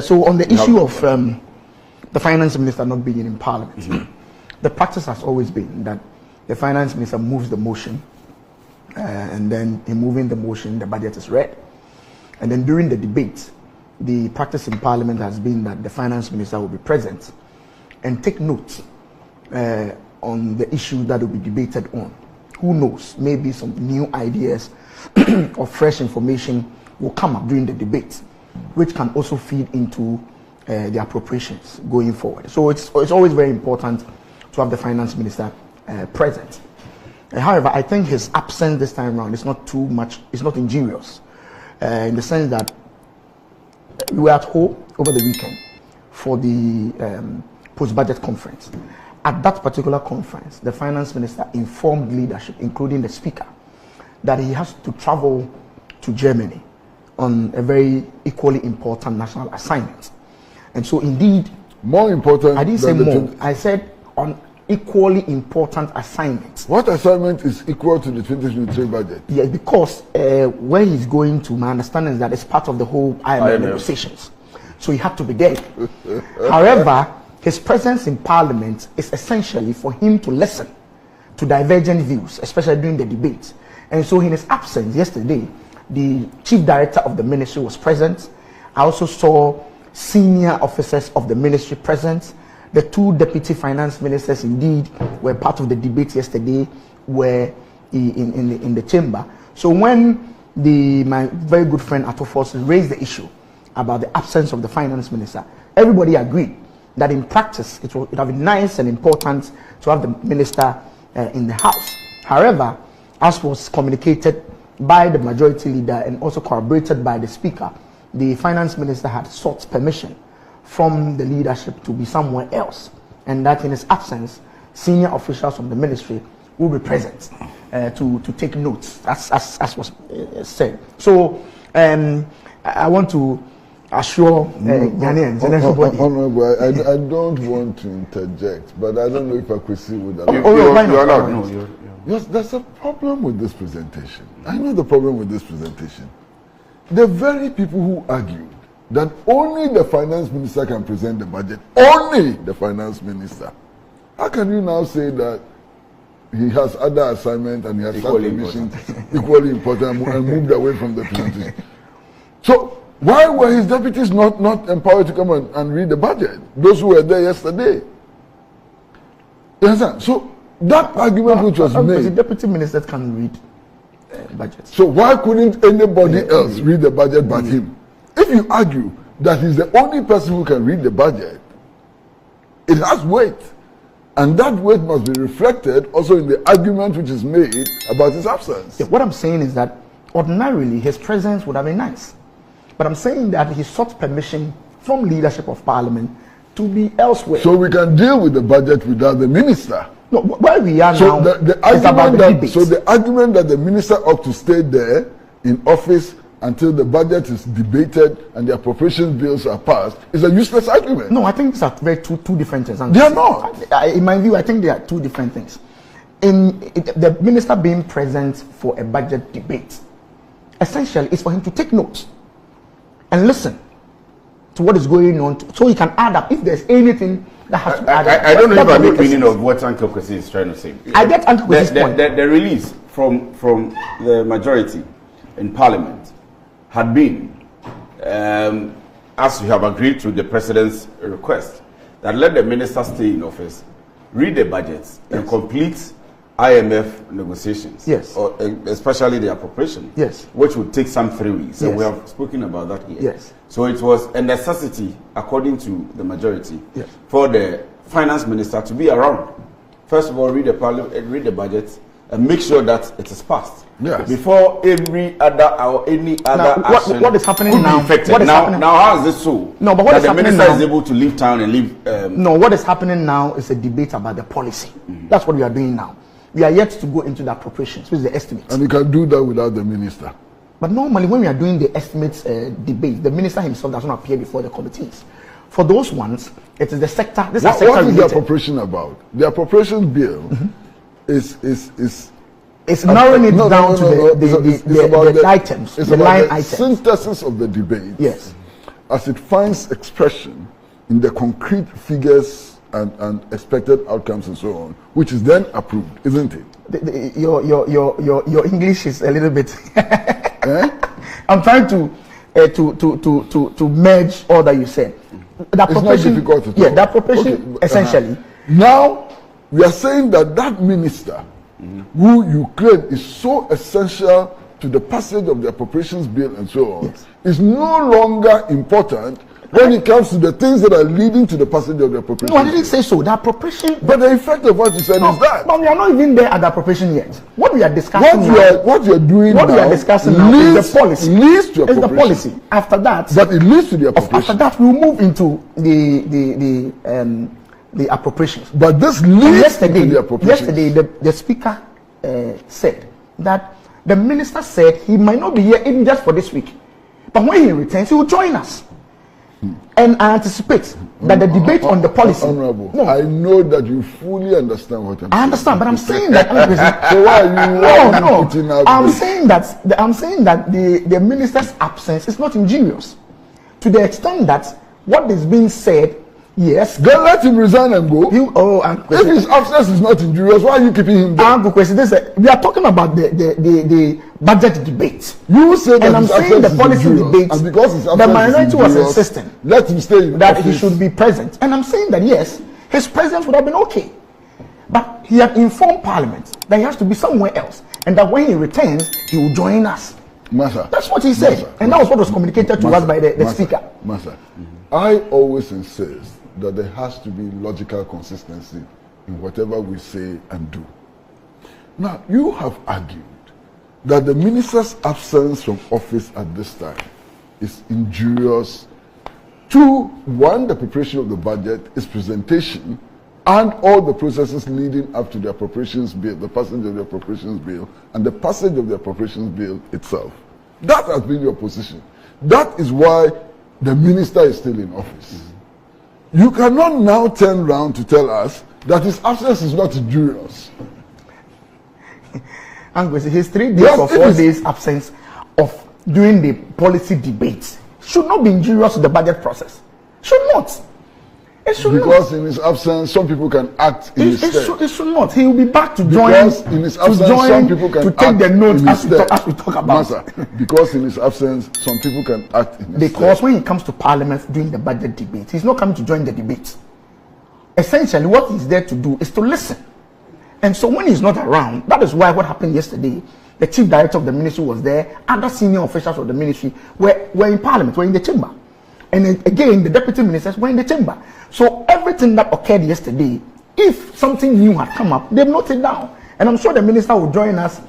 so on the issue of the finance minister not being in parliament, the practice has always been that the finance minister moves the motion, and then in moving the motion, the budget is read. And then during the debate, the practice in parliament has been that the finance minister will be present and take notes on the issue that will be debated on. Who knows, maybe some new ideas or fresh information will come up during the debate, which can also feed into the appropriations going forward. So it's always very important to have the finance minister present. However, I think his absence this time around is not too much, it's not injurious, in the sense that we were at home over the weekend for the post-budget conference. At that particular conference, the finance minister informed leadership, including the speaker, that he has to travel to Germany on a very equally important national assignment. And so indeed, more important, I didn't say more, I said on equally important assignments. What assignment is equal to the 2023 budget? Yeah, because where he's going to, my understanding is that it's part of the whole IMF negotiations. So he had to be there. However, his presence in parliament is essentially for him to listen to divergent views, especially during the debates. And so in his absence yesterday, the chief director of the ministry was present. I also saw senior officers of the ministry present. The two deputy finance ministers indeed were part of the debate yesterday, were in the chamber. So when my very good friend Atofos raised the issue about the absence of the finance minister, everybody agreed that in practice it would have been nice and important to have the minister in the house. However, as was communicated by the majority leader and also corroborated by the speaker, the finance minister had sought permission from the leadership to be somewhere else, and that in his absence, senior officials from the ministry will be present to take notes, as was said. So I want to assure Ghanaians and everybody. Honorable, I don't want to interject, but I don't know if I could see with that. You're allowed. Yes, there's a problem with this presentation. I know the problem with this presentation. The very people who argued that only the finance minister can present the budget, only the finance minister. How can you now say that he has other assignments and he has equally important and moved away from the presentation? So why were his deputies not empowered to come and read the budget? Those who were there yesterday. You understand? So that argument which was made. The deputy ministers can read budgets. So why couldn't anybody else read the budget but him? If you argue that he's the only person who can read the budget, it has weight. And that weight must be reflected also in the argument which is made about his absence. Yeah, what I'm saying is that ordinarily his presence would have been nice. But I'm saying that he sought permission from leadership of parliament to be elsewhere. So we can deal with the budget without the minister. No, where we are now the argument that the minister ought to stay there in office until the budget is debated and the appropriation bills are passed is a useless argument. No, I think these are two different things. They are not. In my view, I think they are two different things. The minister being present for a budget debate, essentially, is for him to take notes and listen to what is going on, so he can add up if there's anything that has to add up. I don't know if I make meaning of what Uncle Kwesi is trying to say. I get Uncle Kwesi's point. The release from the majority in Parliament had been, as we have agreed to the President's request, that let the minister stay in office, read the budgets, and complete IMF negotiations. Yes. Or especially the appropriation. Yes. Which would take some 3 weeks. Yes. And we have spoken about that here. Yes. So it was a necessity, according to the majority, yes, for the finance minister to be around. First of all, read the budget and make sure that it is passed. Yes. Before every other or any other action what is happening now? Now, how is this so? No, but what that is the happening minister now, is able to leave town and leave? No, what is happening now is a debate about the policy. That's what we are doing now. We are yet to go into the appropriations, which is the estimates. And you can do that without the minister. But normally, when we are doing the estimates debate, the minister himself does not appear before the committees. For those ones, it is the sector. What is the appropriation about? The appropriation bill is narrowing it down to the items, it's the about line items. Synthesis of the debate. Yes. as it finds expression in the concrete figures and expected outcomes and so on, which is then approved, isn't it? Your English is a little bit. I'm trying to merge all that you said. That it's not difficult to talk. Yeah, that appropriation essentially. Now we are saying that minister, who you claim is so essential to the passage of the appropriations bill and so on, is no longer important when it comes to the things that are leading to the passage of the appropriations. No, I didn't say so. The appropriation. But the effect of what you said is that. But we are not even there at the appropriation yet. What we are discussing what you are doing now, we are discussing now is the policy. Leads to it's the policy. After that, but it leads to the appropriation. After that, we'll move into the appropriations. But this leads to the appropriations. Yesterday, the speaker said that the minister said he might not be here even just for this week, but when he returns, he will join us. And I anticipate that the debate on the policy. Honorable, no. I know that you fully understand what I'm saying. I understand, but I'm saying that. So why are you putting out? I'm saying that the minister's absence is not injurious, to the extent that what is being said. Yes. Then let him resign and go. If his absence is not injurious, why are you keeping him there? We are talking about the budget debate. You say that, and I'm saying the policy debate. And because his the minority was insisting let him stay in that office. He should be present. And I'm saying that yes, his presence would have been okay, but he had informed Parliament that he has to be somewhere else, and that when he returns, he will join us. Massa. That's what he said, and that was what was communicated to us by the speaker. Massa, I always insist that there has to be logical consistency in whatever we say and do. Now, you have argued that the minister's absence from office at this time is injurious to, one, the preparation of the budget, its presentation, and all the processes leading up to the appropriations bill, the passage of the appropriations bill, and the passage of the appropriations bill itself. That has been your position. That is why the minister is still in office. You cannot now turn around to tell us that his absence is not injurious. His 3 days or 4 days absence of during the policy debates should not be injurious to the budget process. Should not. It should because not. In his absence, some people can act in his stead. It should not. He will be back to because join. In his absence, some people can take the notes as we talk about. Master, because in his absence, some people can act in his stead. Because when he comes to Parliament during the budget debate, he's not coming to join the debate. Essentially, what he's there to do is to listen. And so when he's not around, that is why what happened yesterday, the chief director of the ministry was there, other senior officials of the ministry were in Parliament, were in the chamber. And again, the deputy ministers were in the chamber. So everything that occurred yesterday, if something new had come up, they've noted down. And I'm sure the minister will join us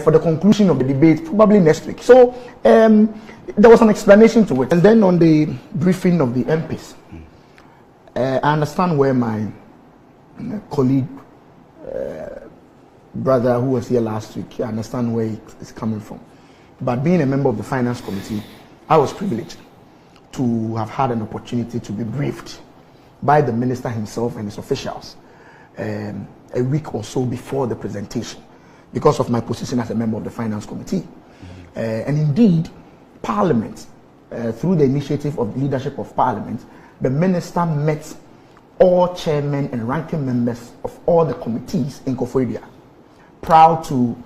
for the conclusion of the debate, probably next week. So there was an explanation to it. And then on the briefing of the MPs, I understand where my colleague, brother who was here last week, I understand where it is coming from. But being a member of the Finance Committee, I was privileged to have had an opportunity to be briefed by the minister himself and his officials a week or so before the presentation, because of my position as a member of the Finance Committee. And indeed, Parliament, through the initiative of the leadership of Parliament, the minister met all chairmen and ranking members of all the committees in Koforidua prior to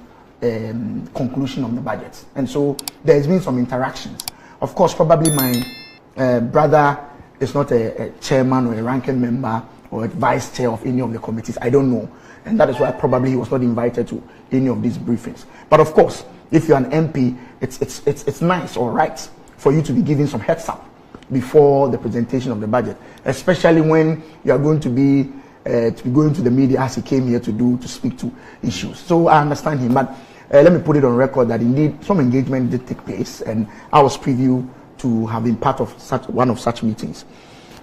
conclusion of the budget. And so there's been some interactions. Of course, probably my brother is not a chairman or a ranking member or a vice chair of any of the committees. I don't know. And that is why probably he was not invited to any of these briefings. But of course, if you're an MP, it's nice or right for you to be giving some heads up before the presentation of the budget, especially when you are going to be going to the media as he came here to speak to issues. So I understand him, but let me put it on record that indeed some engagement did take place, and I was privy to have been part of one of such meetings.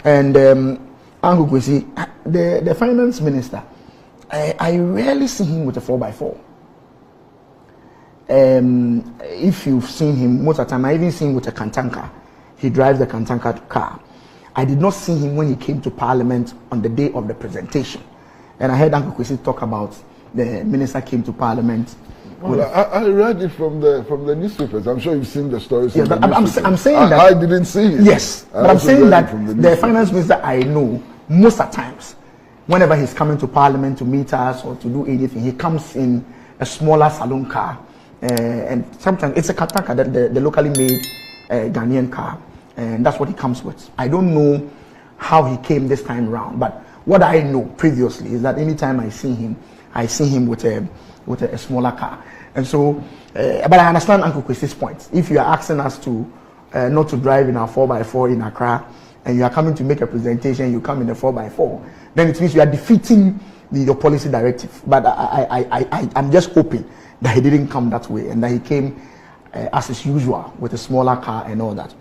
And Angu Kwesi, the finance minister, I rarely see him with a 4x4. If you've seen him, most of the time I even see him with a Kantanka. He drives the Kantanka car. I did not see him when he came to Parliament on the day of the presentation. And I heard Uncle Kwesi talk about the minister came to Parliament Well, I read it from the newspapers. I'm sure you've seen the stories. Yeah, but I'm saying that I didn't see it. Yes, but I'm saying that the finance minister I know, most of the times, whenever he's coming to Parliament to meet us or to do anything, he comes in a smaller saloon car, and sometimes it's a kataka, the locally made Ghanaian car, and that's what he comes with. I don't know how he came this time round, but what I know previously is that anytime I see him with a smaller car. And so, but I understand Uncle Chris's point. If you are asking us to not to drive in our 4x4 in Accra, and you are coming to make a presentation, you come in a 4x4, then it means you are defeating your policy directive. But I'm just hoping that he didn't come that way and that he came as is usual with a smaller car and all that.